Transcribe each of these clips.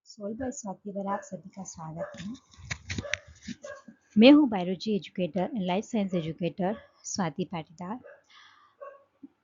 Soul bye Swati पर आप सभी का स्वागत है। मैं हूँ biology educator and life science educator Swati Patidar.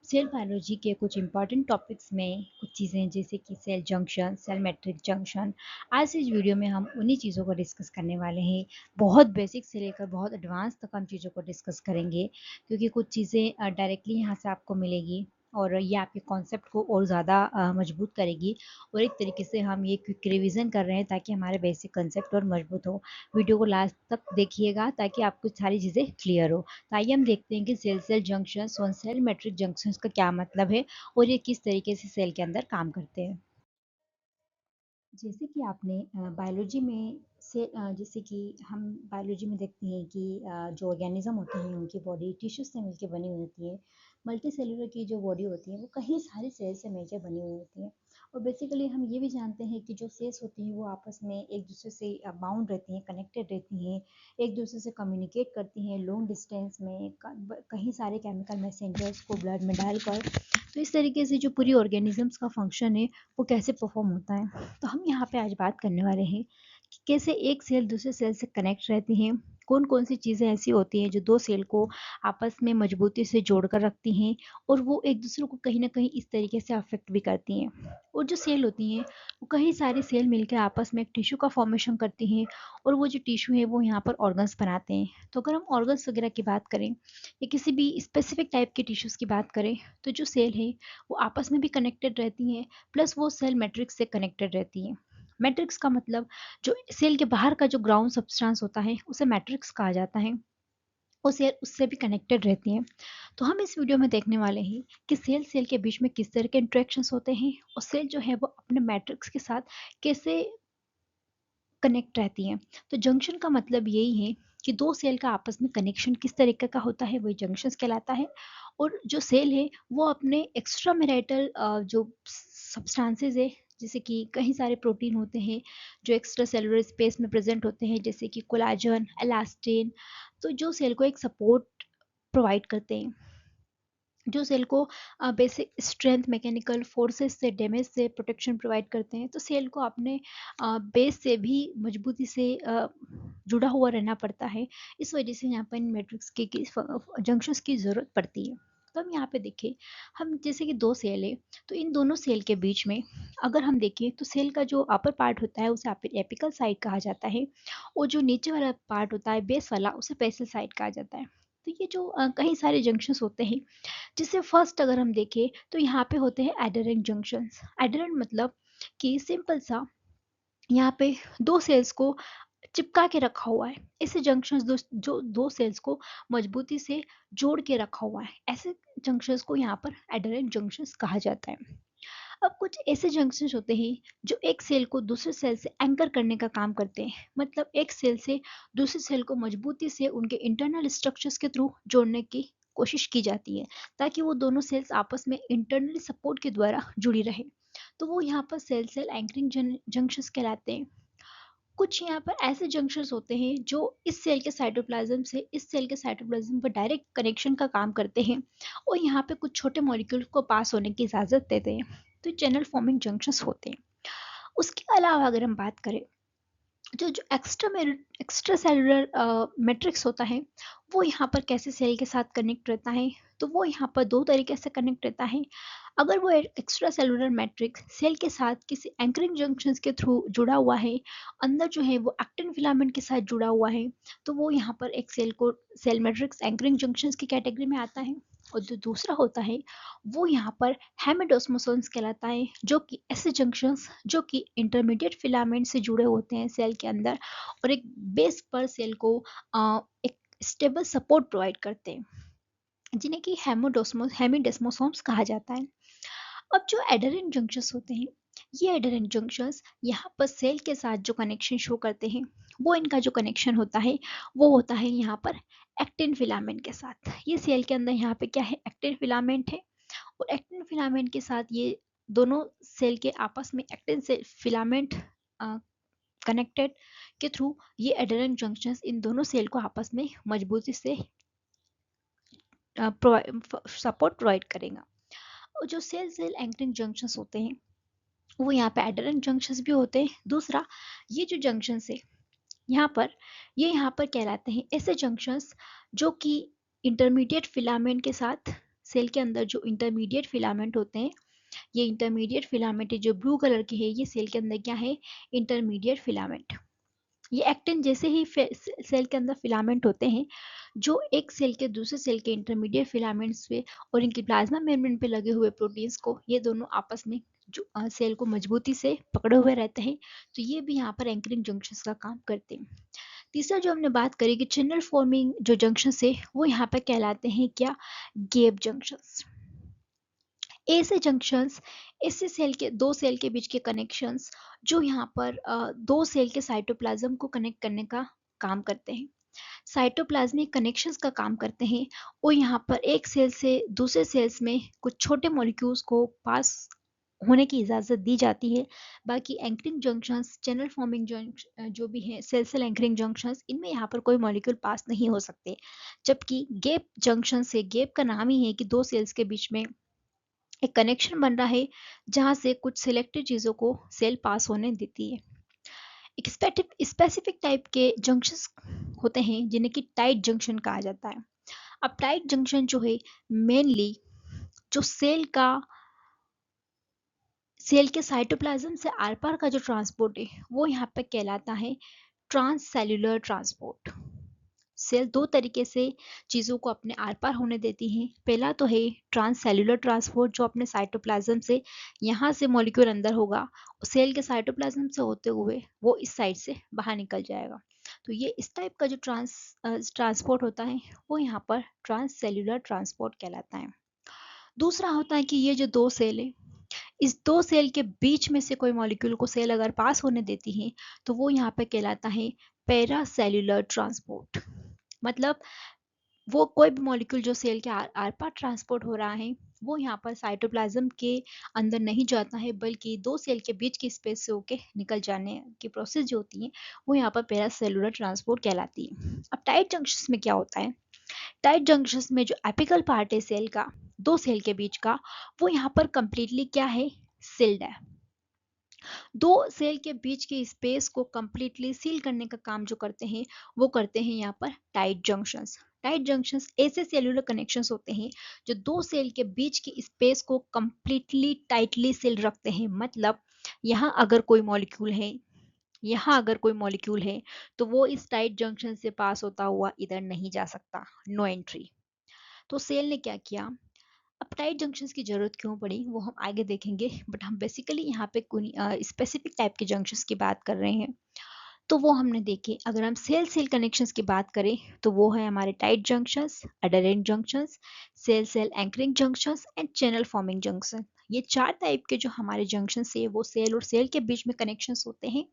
Cell biology के कुछ इंपॉर्टेंट टॉपिक्स में कुछ चीज़ें जैसे कि cell junction, cell matrix junction. आज इस वीडियो में हम उन्हीं चीज़ों को डिस्कस करने वाले हैं। बहुत बेसिक से लेकर बहुत एडवांस तक हम चीज़ों को डिस्कस करेंगे, क्योंकि कुछ चीज़ें डायरेक्टली यहाँ से आपको मिलेगी और ये आपके कॉन्सेप्ट को और ज़्यादा मजबूत करेगी। और एक तरीके से हम ये क्विक रिवीजन कर रहे हैं ताकि हमारे बेसिक कंसेप्ट और मजबूत हो। वीडियो को लास्ट तक देखिएगा ताकि आपको सारी चीज़ें क्लियर हो। तो आइए हम देखते हैं कि सेल सेल जंक्शंस और सेल मैट्रिक्स जंक्शंस का क्या मतलब है और ये किस तरीके से सेल के अंदर काम करते हैं। जैसे कि आपने बायोलॉजी में जैसे कि हम बायोलॉजी में देखते हैं कि जो ऑर्गेनिज्म होते हैं उनकी बॉडी टिश्यूज से मिलकर बनी हुई होती है। मल्टी सेलुलर की जो बॉडी होती है वो कई सारे सेल से मिलकर बनी हुई होती है। और बेसिकली हम ये भी जानते हैं कि जो सेल्स होती हैं वो आपस में एक दूसरे से बाउंड रहती हैं, कनेक्टेड रहती हैं, एक दूसरे से कम्युनिकेट करती हैं लॉन्ग डिस्टेंस में कई सारे केमिकल मैसेंजर्स को ब्लड में डालकर। तो इस तरीके से जो पूरी ऑर्गेनिजम्स का फंक्शन है वो कैसे परफॉर्म होता है। तो हम यहाँ पे आज बात करने वाले हैं कि कैसे एक सेल दूसरे सेल से कनेक्ट रहती हैं, कौन कौन सी चीज़ें ऐसी होती हैं जो दो सेल को आपस में मजबूती से जोड़कर रखती हैं और वो एक दूसरे को कहीं ना कहीं इस तरीके से अफेक्ट भी करती हैं। और जो सेल होती हैं वो कई सारे सेल मिलकर आपस में एक टिश्यू का फॉर्मेशन करती हैं और वो जो टिश्यू है वो यहाँ पर ऑर्गन्स बनाते हैं। तो अगर हम ऑर्गन्स वगैरह की बात करें या किसी भी स्पेसिफिक टाइप के टिश्यूज़ की बात करें, तो जो सेल है वो आपस में भी कनेक्टेड रहती हैं, प्लस वो सेल मैट्रिक्स से कनेक्टेड रहती हैं। मैट्रिक्स का मतलब जो सेल के बाहर का जो ग्राउंड सब्सटेंस होता है उसे मैट्रिक्स कहा जाता है। वो सेल उससे भी कनेक्टेड रहती हैं। तो हम इस वीडियो में देखने वाले हैं कि सेल सेल के बीच में किस तरह के इंट्रैक्शंस होते हैं और सेल जो है वो अपने मैट्रिक्स के साथ कैसे कनेक्ट रहती हैं। तो जंक्शन का मतलब यही है कि दो सेल का आपस में कनेक्शन किस तरीके का होता है, वही जंक्शंस कहलाता है। और जो सेल है वो अपने एक्स्ट्रा मैरिटल जो सब्सटेंसेस है, जैसे कि कई सारे प्रोटीन होते हैं जो एक्स्ट्रा सेलुलर स्पेस में प्रेजेंट होते हैं, जैसे कि कोलाजन, एलास्टिन, तो जो सेल को एक सपोर्ट प्रोवाइड करते हैं, जो सेल को बेसिक स्ट्रेंथ, मैकेनिकल फोर्सेस से, डैमेज से प्रोटेक्शन प्रोवाइड करते हैं। तो सेल को अपने बेस से भी मजबूती से जुड़ा हुआ रहना पड़ता है। इस वजह से यहाँ पर इन मैट्रिक्स की जंक्शंस की ज़रूरत पड़ती है। तो हम यहाँ पे देखें, हम जैसे कि दो सेल है, तो इन दोनों सेल के बीच में अगर हम देखें तो सेल का जो अपर पार्ट होता है उसे एपिकल साइड कहा जाता है और जो नीचे वाला पार्ट होता है बेस वाला उसे बेसल साइड कहा जाता है। तो ये जो कई सारे जंक्शंस होते हैं, जिससे फर्स्ट अगर हम देखें तो यहाँ पे होते हैं एडरेंट जंक्शंस। एडरेंट मतलब कि सिंपल सा यहाँ पे दो सेल्स को चिपका के रखा हुआ है। ऐसे जंक्शंस जो दो सेल्स को मजबूती से जोड़ के रखा हुआ है, ऐसे जंक्शंस को यहाँ पर एडरेंट जंक्शंस कहा जाता है। अब कुछ ऐसे जंक्शंस होते हैं जो एक सेल को दूसरे सेल से एंकर करने का काम करते हैं, मतलब एक सेल से दूसरे सेल को मजबूती से उनके इंटरनल स्ट्रक्चर्स के थ्रू जोड़ने की कोशिश की जाती है ताकि वो दोनों सेल्स आपस में इंटरनली सपोर्ट के द्वारा जुड़ी रहे। तो वो यहाँ पर सेल सेल एंकरिंग जंक्शंस कहलाते हैं। कुछ यहाँ पर ऐसे जंक्शंस होते हैं जो इस सेल के साइटोप्लाज्म से इस सेल के साइटोप्लाज्म पर डायरेक्ट कनेक्शन का काम करते हैं और यहाँ पे कुछ छोटे मॉलिक्यूल को पास होने की इजाज़त देते हैं। तो चैनल फॉर्मिंग जंक्शंस होते हैं। उसके अलावा अगर हम बात करें, जो जो एक्स्ट्रा सेलुलर मैट्रिक्स होता है वो यहाँ पर कैसे सेल के साथ कनेक्ट रहता है, तो वो यहाँ पर दो तरीके से कनेक्ट रहता है। अगर वो एक्स्ट्रा सेलुलर मैट्रिक्स सेल के साथ किसी एंकरिंग जंक्शंस के थ्रू जुड़ा हुआ है, अंदर जो है वो एक्टिन फिलामेंट के साथ जुड़ा हुआ है, तो वो यहाँ पर एक सेल को सेल मैट्रिक्स एंकरिंग जंक्शंस की कैटेगरी में आता है। और जो दूसरा होता है वो यहाँ पर हेमिडोस्मोसोन्स कहलाता है, जो कि ऐसे जंक्शंस जो कि इंटरमीडिएट फिलामेंट से जुड़े होते हैं सेल के अंदर और एक बेस पर सेल को एक स्टेबल सपोर्ट प्रोवाइड करते हैं, जिन्हें कि हेमिडेस्मोसोम्स कहा जाता है। अब जो एडेरेंट जंक्शंस होते हैं, ये एडेरेंट जंक्शंस यहाँ पर सेल के साथ जो कनेक्शन शो करते हैं, वो इनका जो कनेक्शन होता है वो होता है यहाँ पर एक्टिन फिलामेंट के साथ। ये सेल के अंदर यहाँ पे क्या है, एक्टिन फिलामेंट है और एक्टिन फिलामेंट के साथ ये दोनों सेल के आपस में एक्टिन से फिलामेंट कनेक्टेड के थ्रू ये एडेरेंट जंक्शंस इन दोनों सेल को आपस में मजबूती से सपोर्ट प्रोवाइड करेगा। और जो सेल सेल एंकरिंग जंक्शंस होते हैं वो यहाँ पे एडेरेंट जंक्शंस भी होते हैं। दूसरा, ये जो जंक्शंस है यहाँ पर, ये यहाँ पर कहलाते हैं ऐसे जंक्शंस जो कि इंटरमीडिएट फिलामेंट के साथ, सेल के अंदर जो इंटरमीडिएट फिलामेंट होते हैं, ये इंटरमीडिएट फिलामेंट जो ब्लू कलर की है, ये सेल के अंदर क्या है, इंटरमीडिएट फिलामेंट। ये एक्टिन जैसे ही सेल के अंदर फिलामेंट होते हैं, जो एक सेल के दूसरे सेल के इंटरमीडिएट फिलामेंट्स पे और इनकी प्लाज्मा मेम्ब्रेन पे लगे हुए प्रोटीन्स को, ये दोनों आपस में जो सेल को मजबूती से पकड़े हुए रहते हैं। तो ये भी यहाँ पर एंकरिंग जंक्शंस का काम करते हैं। तीसरा जो हमने बात करी कि चैनल फॉर्मिंग जो जंक्शन है वो यहाँ पर कहलाते हैं क्या, गैप जंक्शंस। ऐसे जंक्शंस, ऐसे सेल के दो सेल के बीच के कनेक्शंस जो यहाँ पर दो सेल के साइटोप्लाज्म को कनेक्ट करने का काम करते हैं, साइटोप्लाज्मिक कनेक्शंस का काम करते हैं। और यहाँ पर एक सेल से दूसरे सेल्स में कुछ छोटे मॉलिक्यूल्स को पास होने की इजाज़त दी जाती है। बाकी anchoring junctions, channel forming junction जो भी है, सेल सेल एंकरिंग जंक्शंस, इनमें यहाँ पर कोई मॉलिक्यूल पास नहीं हो सकते। जबकि गैप जंक्शन से, गैप का नाम ही है कि दो सेल्स के बीच में एक कनेक्शन बन रहा है जहाँ से कुछ सिलेक्टेड चीज़ों को सेल पास होने देती है। एक स्पेसिफिक टाइप के जंक्शंस होते हैं जिन्हें कि टाइट जंक्शन कहा जाता है। अब टाइट जंक्शन जो है, मेनली जो सेल के साइटोप्लाज्म से आर पार का जो ट्रांसपोर्ट है वो यहाँ पे कहलाता है ट्रांस सेल्यूलर ट्रांसपोर्ट। सेल दो तरीके से चीज़ों को अपने आर पार होने देती हैं। पहला तो है ट्रांस सेल्यूलर ट्रांसपोर्ट, जो अपने साइटोप्लाज्म से, यहाँ से मॉलिक्यूल अंदर होगा, सेल के साइटोप्लाज्म से होते हुए वो इस साइड से बाहर निकल जाएगा। तो ये इस टाइप का जो ट्रांसपोर्ट होता है वो यहाँ पर ट्रांस सेल्यूलर ट्रांसपोर्ट कहलाता है। दूसरा होता है कि ये जो दो सेल है, इस दो सेल के बीच में से कोई मॉलिक्यूल को सेल अगर पास होने देती है तो वो यहाँ पे कहलाता है पैरा सेल्यूलर ट्रांसपोर्ट। मतलब वो कोई भी मॉलिक्यूल जो सेल के आर पार ट्रांसपोर्ट हो रहा है वो यहाँ पर साइटोप्लाज्म के अंदर नहीं जाता है, बल्कि दो सेल के बीच की स्पेस से होके निकल जाने की प्रोसेस जो होती है वो यहाँ पर पैरा सेलुलर ट्रांसपोर्ट कहलाती है। अब टाइट जंक्शंस में क्या होता है, टाइट जंक्शंस में जो एपिकल पार्ट है सेल का, दो सेल के बीच का, वो यहाँ पर कंप्लीटली क्या है, सील्ड है। दो सेल के बीच के स्पेस को कंप्लीटली सील करने का काम जो करते हैं वो करते हैं यहाँ पर टाइट जंक्शंस। टाइट जंक्शंस ऐसे सेलुलर कनेक्शंस होते हैं जो दो सेल के बीच की स्पेस को कंप्लीटली टाइटली सील रखते हैं। मतलब यहाँ अगर कोई मॉलिक्यूल है, यहाँ अगर कोई मॉलिक्यूल है तो वो इस टाइट जंक्शन से पास होता हुआ इधर नहीं जा सकता, नो एंट्री। तो सेल ने क्या किया, अब टाइट जंक्शंस की जरूरत क्यों पड़ी वो हम आगे देखेंगे, बट हम बेसिकली यहाँ पे कोई स्पेसिफिक टाइप के जंक्शंस की बात कर रहे हैं। तो वो हमने देखे, अगर हम सेल सेल कनेक्शंस की बात करें तो वो है हमारे tight junctions, adherent junctions, cell cell anchoring junctions and channel forming junction. ये चार टाइप के जो हमारे जंक्शंस है वो सेल और सेल के बीच में कनेक्शंस होते हैं।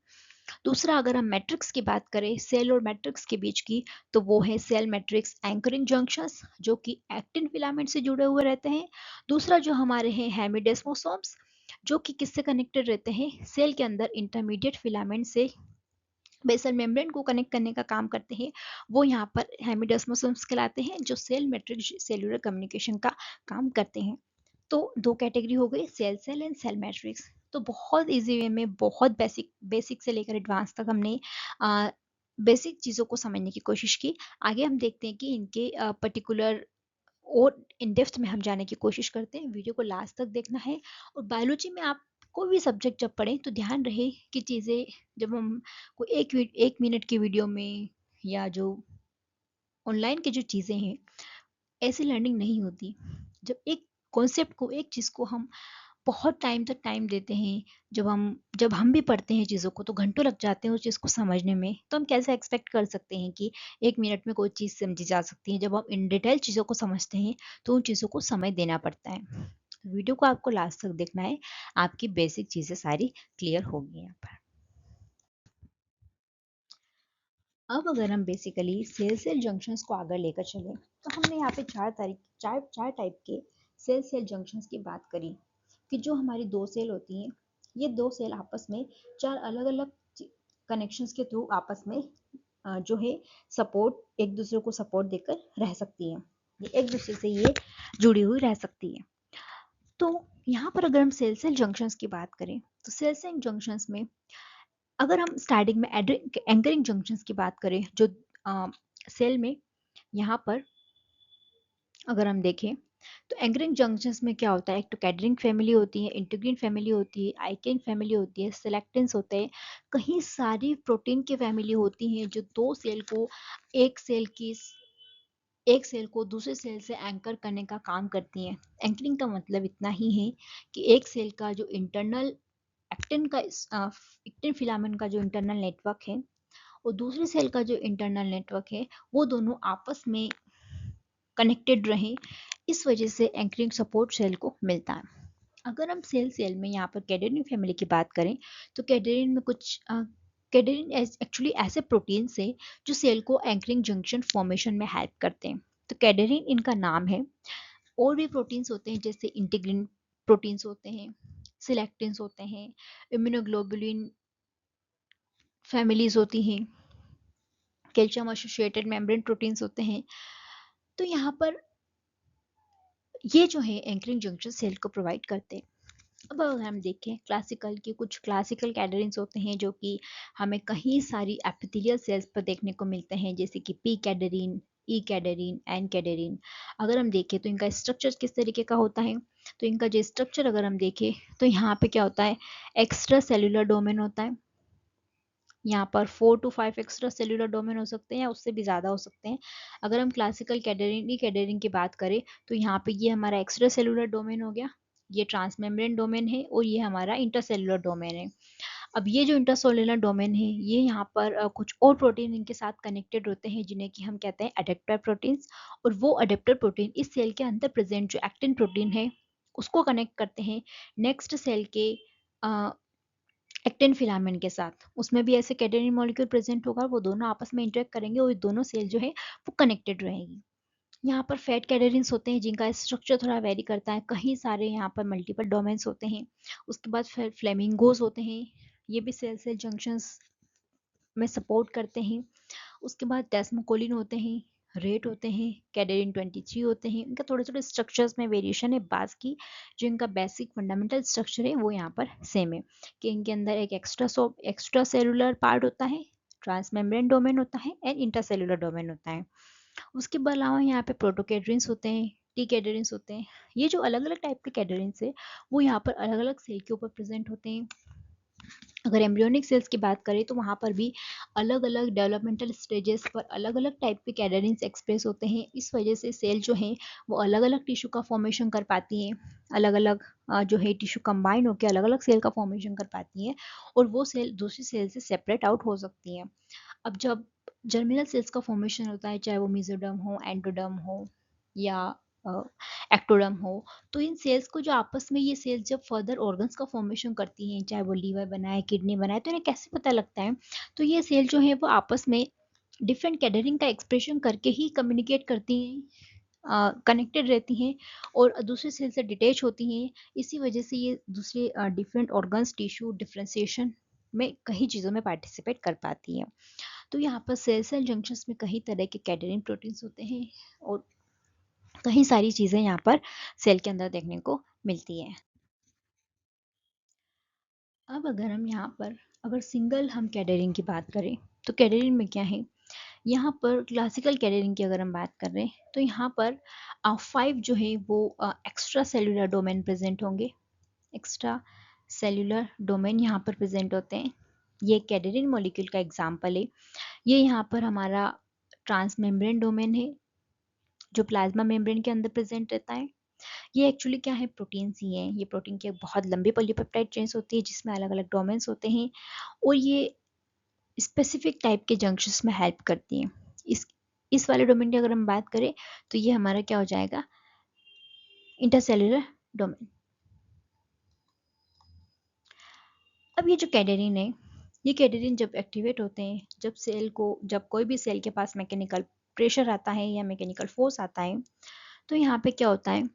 दूसरा, अगर हम मैट्रिक्स की बात करें, सेल और मैट्रिक्स के बीच की, तो वो है सेल मैट्रिक्स एंकरिंग जंक्शंस जो कि एक्टिन फिलामेंट से जुड़े हुए रहते हैं। दूसरा जो हमारे हैं हेमिडेस्मोसोम्स, जो कि किससे कनेक्टेड रहते हैं, सेल के अंदर इंटरमीडिएट फिलामेंट से बेसल मेम्ब्रेन को कनेक्ट करने का काम करते हैं। वो यहाँ पर हेमिडेस्मोसोम्स कहलाते हैं, जो सेल मैट्रिक्स सेल्यूलर कम्युनिकेशन का काम करते हैं। तो दो कैटेगरी हो गई, cell cell and cell matrix. तो बहुत इजी वे में, बहुत बेसिक बेसिक से लेकर एडवांस तक हमने बेसिक चीज़ों को समझने की कोशिश की। आगे हम देखते हैं कि इनके पर्टिकुलर और इन डेप्थ में हम जाने की कोशिश करते हैं। वीडियो को लास्ट तक देखना है। और बायोलॉजी में आप कोई भी सब्जेक्ट जब पढ़ें तो ध्यान रहे कि चीज़ें, जब हम कोई एक मिनट की वीडियो में या जो ऑनलाइन की जो चीज़ें हैं, ऐसी लर्निंग नहीं होती। जब एक कॉन्सेप्ट को, एक चीज़ को हम बहुत टाइम तक टाइम देते हैं, जब हम भी पढ़ते हैं चीज़ों को तो घंटों लग जाते हैं उस चीज़ को समझने में, तो हम कैसे एक्सपेक्ट कर सकते हैं कि एक मिनट में कोई चीज़ समझी जा सकती है। जब हम इन डिटेल चीज़ों को समझते हैं तो उन चीज़ों को समय देना पड़ता है। वीडियो को आपको लास्ट तक देखना है, आपकी बेसिक चीज़ें सारी क्लियर होगी यहाँ पर। अब अगर हम बेसिकली सेल सेल जंक्शंस को आगे लेकर चलें तो हमने यहाँ पे चार टाइप के सेल सेल जंक्शंस की बात करी कि जो हमारी दो सेल होती हैं, ये दो सेल आपस में चार अलग अलग कनेक्शंस के थ्रू आपस में जो है सपोर्ट, एक दूसरे को सपोर्ट देकर रह सकती है, ये एक दूसरे से ये जुड़ी हुई रह सकती है। तो यहाँ पर अगर हम सेल सेल जंक्शंस की बात करें तो सेल्स एंड जंक्शंस में अगर हम स्टार्टिंग में एंकरिंग जंक्शंस की बात करें, जो सेल में यहाँ पर अगर हम देखें तो एंकरिंग जंक्शंस में क्या होता है, एक तो कैडरिंग फैमिली होती है, इंटीग्रीन फैमिली होती है, आइकेन फैमिली होती है, सेलेक्टेंस होते हैं, कहीं सारी प्रोटीन की फैमिली होती हैं जो दो सेल को एक सेल की एक सेल को दूसरे सेल से एंकर करने का काम करती हैं। एंकरिंग का मतलब इतना ही है कि एक सेल का जो इंटरनल एक्टिन फिलामेंट का जो इंटरनल नेटवर्क है और दूसरे सेल का जो इंटरनल नेटवर्क है वो दोनों आपस में कनेक्टेड रहें, इस वजह से एंकरिंग सपोर्ट सेल को मिलता है। अगर हम सेल में यहाँ पर कैडेरिन फैमिली की बात करें तो कैडेरिन में कुछ कैडेरिन एक्चुअली ऐसे प्रोटीन्स है जो सेल को एंकरिंग जंक्शन फॉर्मेशन में हेल्प करते हैं। तो कैडेरिन इनका नाम है। और भी प्रोटीन्स होते हैं जैसे इंटीग्रिन प्रोटीन्स होते हैं, सिलेक्टिन्स होते हैं, इम्यूनोग्लोबुलिन फैमिलीज होती हैं, कैल्शियम एसोसिएटेड मेम्ब्रेन प्रोटीन्स होते हैं। तो यहाँ पर ये जो है एंकरिंग जंक्शन सेल को प्रोवाइड करते हैं। अब अगर हम देखें क्लासिकल के कुछ क्लासिकल कैडरिन्स होते हैं जो कि हमें कहीं सारी एपिथेलियल सेल्स पर देखने को मिलते हैं, जैसे कि पी कैडरिन, ई कैडरिन, एन कैडरिन। अगर हम देखें तो इनका स्ट्रक्चर किस तरीके का होता है, तो इनका जो स्ट्रक्चर अगर हम देखें तो यहाँ पे क्या होता है, एक्स्ट्रा सेलुलर डोमेन होता है। यहाँ पर 4 to 5 एक्स्ट्रा सेलुलर डोमेन हो सकते हैं या उससे भी ज़्यादा हो सकते हैं। अगर हम क्लासिकल कैडरिन ई कैडरिन की बात करें तो यहाँ पे ये हमारा एक्स्ट्रा सेलुलर डोमेन हो गया, ये ट्रांसमेम्ब्रेन डोमेन है और ये हमारा इंटरसेलुलर डोमेन है। अब ये जो इंटरसेलुलर डोमेन है ये यहाँ पर कुछ और प्रोटीन इनके साथ कनेक्टेड होते हैं जिन्हें कि हम कहते हैं अडेप्टर प्रोटीन्स। और वो अडेप्टर प्रोटीन इस सेल के अंदर प्रेजेंट जो एक्टिन प्रोटीन है उसको कनेक्ट करते हैं नेक्स्ट सेल के एक्टिन फिलामेंट के साथ। उसमें भी ऐसे कैडेनिन मॉलिक्यूल प्रेजेंट होगा, वो दोनों आपस में इंटरेक्ट करेंगे और दोनों सेल जो है वो कनेक्टेड रहेगी। यहाँ पर फैट कैडेरिन्स होते हैं जिनका स्ट्रक्चर थोड़ा वेरी करता है, कहीं सारे यहाँ पर मल्टीपल डोमेन्स होते हैं। उसके बाद फिर फ्लेमिंगोज होते हैं, ये भी सेल सेल जंक्शंस में सपोर्ट करते हैं। उसके बाद डेस्मोकोलिन होते हैं, रेट होते हैं, कैडेरिन 23 होते हैं। इनका थोड़े थोड़े स्ट्रक्चर्स में वेरिएशन है, बास की जो इनका बेसिक फंडामेंटल स्ट्रक्चर है वो यहाँ पर सेम है कि इनके अंदर एक एक्स्ट्रा सेलुलर पार्ट होता है, ट्रांसमेम्ब्रेन डोमेन होता है एंड इंटरसेलुलर डोमेन होता है। उसके अलावा यहाँ पे प्रोटोकैडरिन्स होते हैं, टी कैडरिन्स होते हैं। ये जो अलग अलग टाइप के कैडरिन्स है वो यहाँ पर अलग अलग सेल के ऊपर प्रेजेंट होते हैं। अगर एम्ब्रियोनिक सेल्स की बात करें तो वहाँ पर भी अलग अलग डेवलपमेंटल स्टेजेस पर अलग अलग टाइप के कैडरिन्स एक्सप्रेस होते हैं। इस वजह से सेल जो है वो अलग अलग टिश्यू का फॉर्मेशन कर पाती हैं, अलग अलग जो है टिश्यू कंबाइन होकर अलग अलग सेल का फॉर्मेशन कर पाती हैं और वो सेल दूसरी सेल से सेपरेट आउट हो सकती हैं। अब जब जर्मिनल सेल्स का फॉर्मेशन होता है, चाहे वो मेसोडर्म हो, एंडोडर्म हो या एक्टोडर्म हो, तो इन सेल्स को जो आपस में ये सेल्स जब फर्दर ऑर्गन्स का फॉर्मेशन करती हैं, चाहे वो लीवर बनाए, किडनी बनाए, तो इन्हें कैसे पता लगता है, तो ये सेल जो है वो आपस में डिफरेंट कैडरिंग का एक्सप्रेशन करके ही कम्युनिकेट करती हैं, कनेक्टेड रहती हैं और दूसरे सेल से डिटेच होती हैं। इसी वजह से ये दूसरे डिफरेंट ऑर्गन्स टिश्यू डिफ्रेंसिएशन में कई चीज़ों में पार्टिसिपेट कर पाती हैं। तो यहाँ पर सेल सेल जंक्शंस में कई तरह के कैडरिन प्रोटीन्स होते हैं और कई सारी चीज़ें यहाँ पर सेल के अंदर देखने को मिलती हैं। अब अगर हम यहाँ पर अगर सिंगल हम कैडरिन की बात करें तो कैडरिन में क्या है, यहाँ पर क्लासिकल कैडरिन की अगर हम बात कर रहे हैं तो यहाँ पर 5 जो है वो एक्स्ट्रा सेलुलर डोमेन प्रेजेंट होंगे। एक्स्ट्रा सेलुलर डोमेन यहाँ पर प्रेजेंट होते हैं। ये कैडरिन मॉलिक्यूल का एग्जाम्पल है। ये यहाँ पर हमारा ट्रांसमेम्ब्रेन डोमेन है जो प्लाज्मा मेम्ब्रेन के अंदर प्रेजेंट रहता है। ये एक्चुअली क्या है, प्रोटीन्स ही हैं। ये प्रोटीन की एक बहुत लंबी पॉलीपेप्टाइड चेन्स होती है जिसमें अलग अलग डोमेन्स होते हैं और ये स्पेसिफिक टाइप के जंक्शंस में हेल्प करती हैं। इस वाले डोमेन की अगर हम बात करें तो ये हमारा क्या हो जाएगा, इंटरसेलुलर डोमेन। अब ये जो कैडरिन है, ये कैडरिन जब एक्टिवेट होते हैं, जब कोई भी सेल के पास मैकेनिकल प्रेशर आता है या मैकेनिकल फोर्स आता है, तो यहाँ पे क्या होता है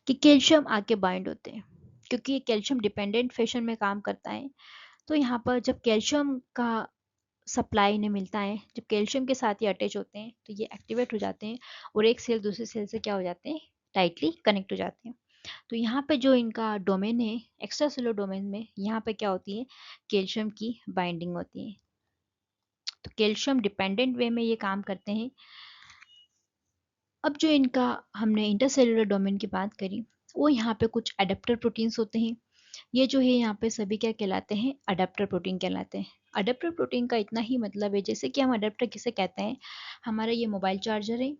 कि कैल्शियम आके बाइंड होते हैं, क्योंकि ये कैल्शियम डिपेंडेंट फैशन में काम करता है। तो यहाँ पर जब कैल्शियम का सप्लाई इन्हें मिलता है, जब कैल्शियम के साथ ये अटैच होते हैं तो ये एक्टिवेट हो जाते हैं और एक सेल दूसरे सेल से क्या हो जाते हैं, टाइटली कनेक्ट हो जाते हैं। तो यहाँ पे जो इनका डोमेन है एक्स्ट्रा सेलुलर डोमेन में, यहाँ पे क्या होती है, कैल्शियम की बाइंडिंग होती है। तो कैल्शियम डिपेंडेंट वे में ये काम करते हैं। अब जो इनका हमने इंटरसेलुलर डोमेन की बात करी, वो यहाँ पे कुछ अडेप्टर प्रोटीन्स होते हैं। ये जो है यहाँ पे सभी क्या कहलाते हैं, अडेप्टर प्रोटीन कहलाते हैं। अडेप्टर प्रोटीन का इतना ही मतलब है, जैसे कि हम अडेप्टर किसे कहते हैं, हमारा ये मोबाइल चार्जर है,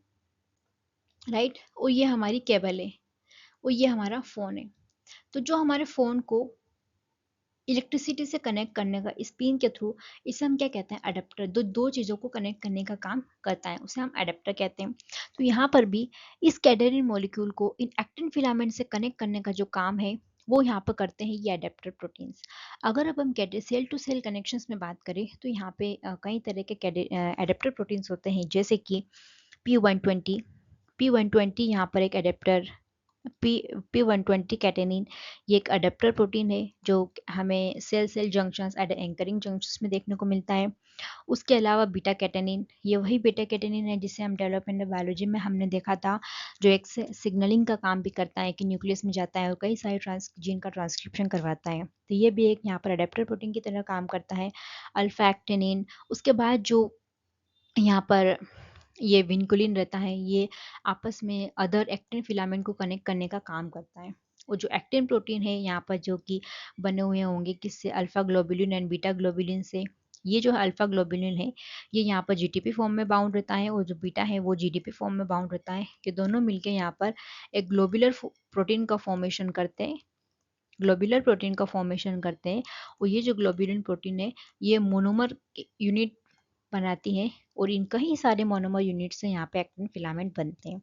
राइट, और ये हमारी केबल है, और ये हमारा फ़ोन है। तो जो हमारे फ़ोन को इलेक्ट्रिसिटी से कनेक्ट करने का स्पिन के थ्रू, इसे हम क्या कहते हैं, अडेप्टर। दो चीज़ों को कनेक्ट करने का काम करता है, उसे हम अडेप्टर कहते हैं। तो यहाँ पर भी इस कैडरिन मॉलिक्यूल को इन एक्टिन फिलामेंट से कनेक्ट करने का जो काम है, वो यहाँ पर करते हैं ये अडेप्टर प्रोटीन्स। अगर अब हम सेल टू सेल कनेक्शंस में बात करें, तो यहाँ पे कई तरह के अडेप्टर प्रोटीन्स होते हैं, जैसे कि P120। P120 यहाँ पर एक अडेप्टर, पी P120 कैटेनिन, ये एक अडेप्टर प्रोटीन है जो हमें cell cell junctions and anchoring junctions में देखने को मिलता है। उसके अलावा बीटा कैटेनिन, ये वही बीटा कैटेनिन है जिसे हम डेवलपमेंटल बायोलॉजी में हमने देखा था, जो एक सिग्नलिंग का काम भी करता है कि न्यूक्लियस में जाता है और कई सारे जीन का ट्रांसक्रिप्शन करवाता है। तो ये भी एक यहाँ पर अडेप्टर प्रोटीन की तरह काम करता है। अल्फा एक्टिनिन, उसके बाद जो यहाँ पर ये विनकुलिन रहता है, ये आपस में अदर एक्टिन फिलामेंट को कनेक्ट करने का काम करता है। और जो एक्टिन प्रोटीन है यहाँ पर, जो कि बने हुए होंगे किससे, alpha globulin and beta globulin से। ये जो अल्फा ग्लोबुलिन है, ये यहाँ पर जीटीपी फॉर्म में बाउंड रहता है, और जो बीटा है वो जीडीपी फॉर्म में बाउंड रहता है। कि दोनों मिलकर यहाँ पर एक ग्लोबुलर प्रोटीन का फॉर्मेशन करते हैं, ग्लोबुलर प्रोटीन का फॉर्मेशन करते हैं। और ये जो ग्लोबुलिन प्रोटीन है, ये मोनोमर यूनिट बनाती हैं, और इन कई सारे मोनोमर यूनिट से यहाँ पे एक्टिन फिलामेंट बनते हैं।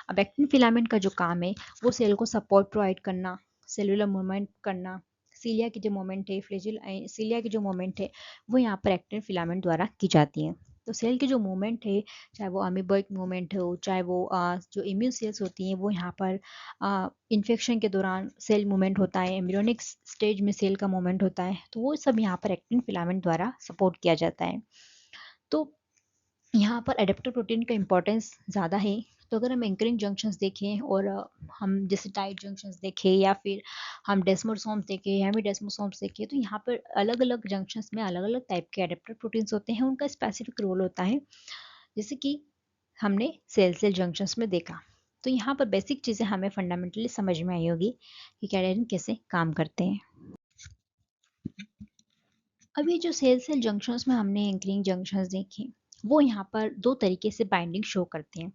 अब एक्टिन फिलामेंट का जो काम है, वो सेल को सपोर्ट प्रोवाइड करना, सेलुलर मूवमेंट करना। सीलिया की जो मूवमेंट है, सीलिया की जो मूवमेंट है, वो यहाँ पर एक्टिन फिलामेंट द्वारा की जाती है। तो सेल की जो मूवमेंट है, चाहे वो अमीबॉइक मूवमेंट हो, चाहे वो जो इम्यून सेल्स होती हैं, वो यहाँ पर इन्फेक्शन के दौरान सेल मूवमेंट होता है, एम्ब्रियोनिक स्टेज में सेल का मूवमेंट होता है, तो वो सब यहाँ पर एक्टिन फिलामेंट द्वारा सपोर्ट किया जाता है। तो यहाँ पर एडेप्टर प्रोटीन का इम्पोर्टेंस ज़्यादा है। तो अगर हम एंकरिंग जंक्शंस देखें, और हम जैसे टाइट जंक्शंस देखें, या फिर हम डेस्मोसोम्स देखें, हेमी डेस्मोसोम्स देखें, तो यहाँ पर अलग अलग जंक्शंस में अलग अलग टाइप के एडेप्टर प्रोटीन्स होते हैं, उनका स्पेसिफिक रोल होता है, जैसे कि हमने सेल सेल जंक्शंस में देखा। तो यहाँ पर बेसिक चीज़ें हमें फंडामेंटली समझ में आई होगी कि कैडेरिन कैसे काम करते हैं। अभी जो सेल सेल जंक्शंस में हमने एंकरिंग जंक्शंस देखे, वो यहाँ पर दो तरीके से बाइंडिंग शो करते हैं।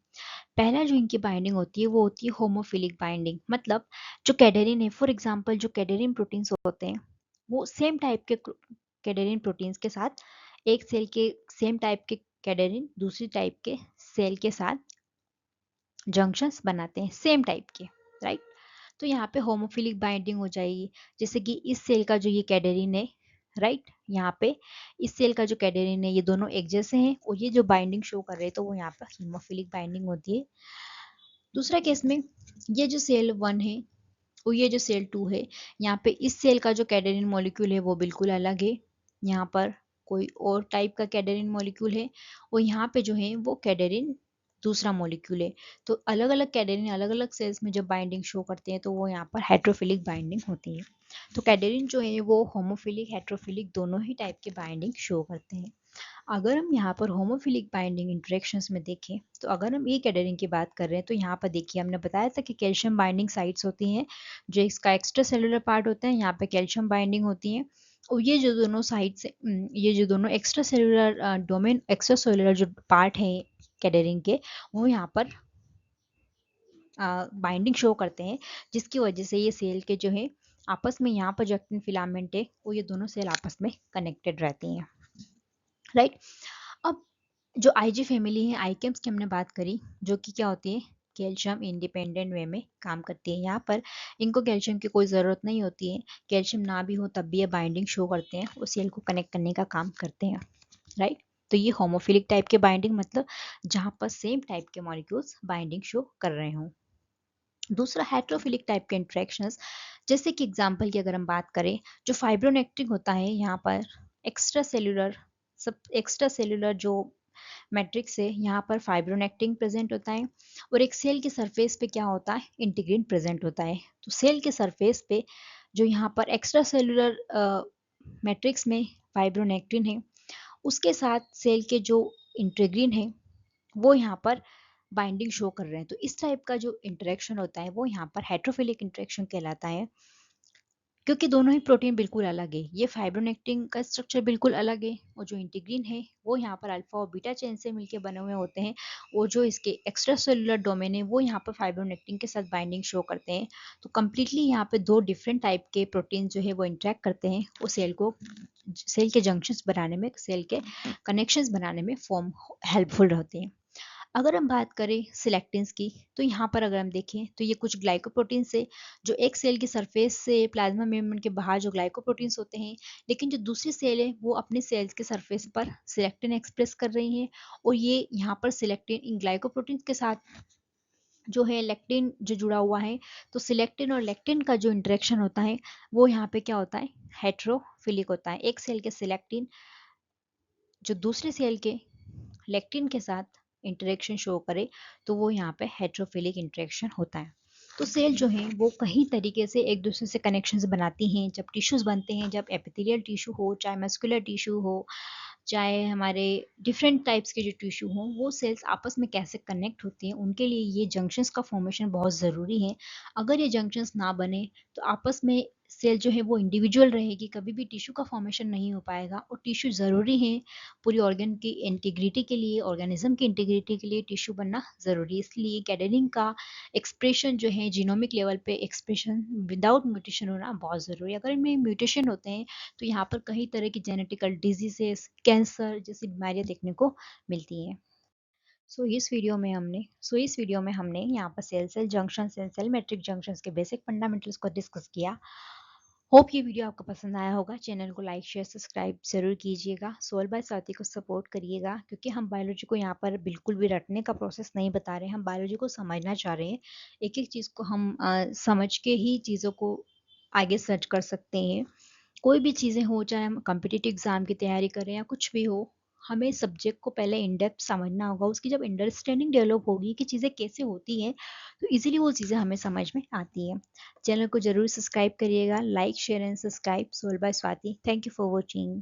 पहला जो इनकी बाइंडिंग होती है, वो होती है होमोफिलिक बाइंडिंग। मतलब जो कैडेरिन है, फॉर एग्जांपल जो कैडेरिन प्रोटीन्स होते हैं, वो सेम टाइप के कैडेरिन प्रोटीन्स के साथ, एक सेल के सेम टाइप के कैडेरिन दूसरी टाइप के सेल के साथ जंक्शंस बनाते हैं, सेम टाइप के, राइट। तो यहाँ पे होमोफिलिक बाइंडिंग हो जाएगी, जैसे कि इस सेल का जो ये कैडेरिन है, राइट, यहाँ पे इस सेल का जो कैडेरिन है, ये दोनों एक जैसे हैं, और ये जो बाइंडिंग शो कर रहे हैं, तो वो यहाँ पर हीमोफिलिक बाइंडिंग होती है। दूसरा केस में ये जो सेल 1 है और ये जो सेल 2 है, यहाँ पे इस सेल का जो कैडेरिन मॉलिक्यूल है वो बिल्कुल अलग है, यहाँ पर कोई और टाइप का कैडेरिन मॉलिक्यूल है, और यहाँ पे जो है वो कैडेरिन दूसरा मॉलिक्यूल है। तो अलग अलग कैडेरिन अलग अलग सेल्स में जब बाइंडिंग शो करते हैं, तो वो यहाँ पर हेट्रोफिलिक बाइंडिंग होती है। तो कैडेरिन जो है वो होमोफिलिक हेट्रोफिलिक दोनों ही टाइप के बाइंडिंग शो करते हैं। अगर हम यहाँ पर होमोफिलिक बाइंडिंग इंटरेक्शंस में देखें, तो अगर हम ई कैडेरिन की बात कर रहे हैं, तो यहाँ पर देखिए हमने बताया था कि कैल्शियम बाइंडिंग साइट्स होती हैं, जो इसका एक्स्ट्रा सेलुलर पार्ट होता है, यहाँ पे कैल्शियम बाइंडिंग होती है। और ये जो दोनों साइड्स, ये जो दोनों extra cellular domain, extra cellular जो पार्ट है कैडेरिन के, वो यहाँ पर बाइंडिंग शो करते हैं, जिसकी वजह से ये सेल के जो है आपस में, यहाँ पर जो एक्टिन फिलामेंट है, वो ये दोनों सेल आपस में कनेक्टेड रहती हैं, राइट। अब जो आईजी फैमिली है, आईकेम्स की हमने बात करी, जो कि क्या होती है, कैल्शियम इंडिपेंडेंट वे में काम करती है। यहाँ पर इनको कैल्शियम की कोई ज़रूरत नहीं होती है, कैल्शियम ना भी हो तब भी ये बाइंडिंग शो करते हैं, उस सेल को कनेक्ट करने का काम करते हैं, राइट। तो ये होमोफिलिक टाइप के बाइंडिंग, मतलब जहाँ पर सेम टाइप के मॉलिक्यूल्स बाइंडिंग शो कर रहे हों। दूसरा हेट्रोफिलिक टाइप के इंट्रैक्शंस, जैसे कि एग्जांपल की अगर हम बात करें, जो फाइब्रोनेक्टिन होता है, यहाँ पर एक्स्ट्रा सेलुलर जो मैट्रिक्स है, यहाँ पर फाइब्रोनेक्टिन प्रेजेंट होता है और एक सेल के सरफेस पे क्या होता है, इंटीग्रिन प्रेजेंट होता है। तो सेल के सरफेस पे जो यहाँ पर एक्स्ट्रा सेलुलर मैट्रिक्स में फाइब्रोनेक्टिन है, उसके साथ सेल के जो इंटीग्रिन है वो यहाँ पर बाइंडिंग शो कर रहे हैं। तो इस टाइप का जो इंटरेक्शन होता है वो यहाँ पर हेट्रोफिलिक इंटरेक्शन कहलाता है, क्योंकि दोनों ही प्रोटीन बिल्कुल अलग है। ये फाइब्रोनेक्टिन का स्ट्रक्चर बिल्कुल अलग है और जो इंटीग्रिन है वो यहाँ पर अल्फा और बीटा चेन से मिलकर बने हुए होते हैं, और जो इसके एक्स्ट्रा सेलुलर डोमेन है वो यहाँ पर फाइब्रोनेक्टिन के साथ बाइंडिंग शो करते हैं। तो कम्प्लीटली यहाँ पे दो डिफरेंट टाइप के प्रोटीन जो है वो इंटरेक्ट करते हैं, वो सेल के जंक्शंस बनाने में, सेल के कनेक्शंस बनाने में फॉर्म हेल्पफुल रहते हैं। अगर हम बात करें सिलेक्टिन्स की, तो यहाँ पर अगर हम देखें तो ये कुछ ग्लाइकोप्रोटीन्स है जो एक सेल की सरफेस से प्लाज्मा मेम्ब्रेन के बाहर जो ग्लाइकोप्रोटीन्स होते हैं, लेकिन जो दूसरी सेल है वो अपने सेल्स के सरफेस पर सिलेक्टिन एक्सप्रेस कर रही हैं, और ये यहाँ पर सिलेक्टिन इन ग्लाइकोप्रोटीन्स के साथ जो है लेक्टिन जो जुड़ा हुआ है, तो सिलेक्टिन और लेक्टिन का जो इंटरेक्शन होता है वो यहाँ पे क्या होता है, हेट्रोफिलिक होता है। एक सेल के सिलेक्टिन जो दूसरे सेल के लेक्टिन के साथ इंटरेक्शन शो करे तो वो यहाँ पे हेट्रोफिलिक इंटरेक्शन होता है। तो सेल जो है वो कई तरीके से एक दूसरे से कनेक्शंस बनाती हैं। जब टिश्यूज बनते हैं, जब एपिथेलियल टिश्यू हो, चाहे मस्कुलर टिश्यू हो, चाहे हमारे डिफरेंट टाइप्स के जो टिश्यू हों, वो सेल्स आपस में कैसे कनेक्ट होती हैं, उनके लिए ये जंक्शंस का फॉर्मेशन बहुत ज़रूरी है। अगर ये जंक्शंस ना बने तो आपस में सेल जो है वो इंडिविजुअल रहेगी, कभी भी टिश्यू का फॉर्मेशन नहीं हो पाएगा। और टिश्यू ज़रूरी है पूरी ऑर्गन की इंटीग्रिटी के लिए, ऑर्गेनिज्म की इंटीग्रिटी के लिए टिश्यू बनना ज़रूरी है। इसलिए कैडेनिंग का एक्सप्रेशन जो है जीनोमिक लेवल पे एक्सप्रेशन विदाउट म्यूटेशन होना बहुत ज़रूरी है। अगर इनमें म्यूटेशन होते हैं तो यहाँ पर कई तरह की जेनेटिकल डिजीजेस, कैंसर जैसी बीमारियां देखने को मिलती हैं। इस वीडियो में हमने यहाँ पर cell cell junction, cell cell matrix junctions के बेसिक फंडामेंटल्स को डिस्कस किया। होप ये वीडियो आपको पसंद आया होगा। चैनल को लाइक शेयर सब्सक्राइब जरूर कीजिएगा। सोल बाय स्वाति को सपोर्ट करिएगा, क्योंकि हम बायोलॉजी को यहाँ पर बिल्कुल भी रटने का प्रोसेस नहीं बता रहे हैं, हम बायोलॉजी को समझना चाह रहे हैं। एक एक चीज़ को हम समझ के ही चीज़ों को आगे सर्च कर सकते हैं। कोई भी चीज़ें हो, चाहे हम कॉम्पिटिटिव एग्जाम की तैयारी करें या कुछ भी हो, हमें सब्जेक्ट को पहले इन डेप्थ समझना होगा। उसकी जब अंडरस्टैंडिंग डेवलप होगी कि चीज़ें कैसे होती हैं, तो इजीली वो चीज़ें हमें समझ में आती हैं। चैनल को जरूर सब्सक्राइब करिएगा। Like share and subscribe. सोल bye Swati. Thank you for watching.